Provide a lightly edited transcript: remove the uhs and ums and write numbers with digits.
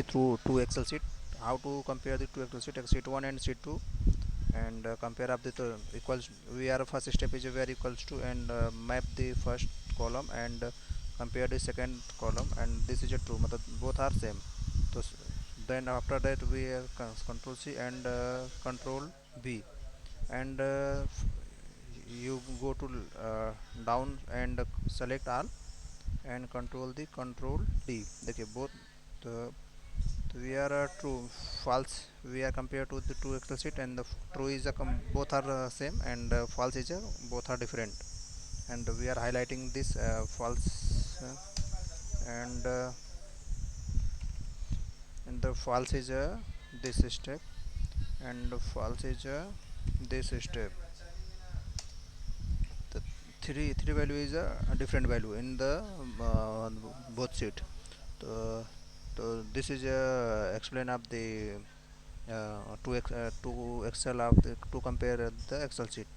through two Excel sheet. How to compare the two Excel sheet 1 and sheet 2, and compare up the equals. We are first step is where equals to, and map the first column, and compare the second column, and this is a true. Both are same. So then after that we control C and control V, and you go to down and select all, and control the control D. Okay, both the we are true false. We are compared to the two Excel sheet, and the true is a both are same, and false is a both are different. And we are highlighting this false, and the false is this step, and false is this step. The three value is a different value in the both sheet. So, so this is explain of the to Excel of the, to compare the Excel sheet.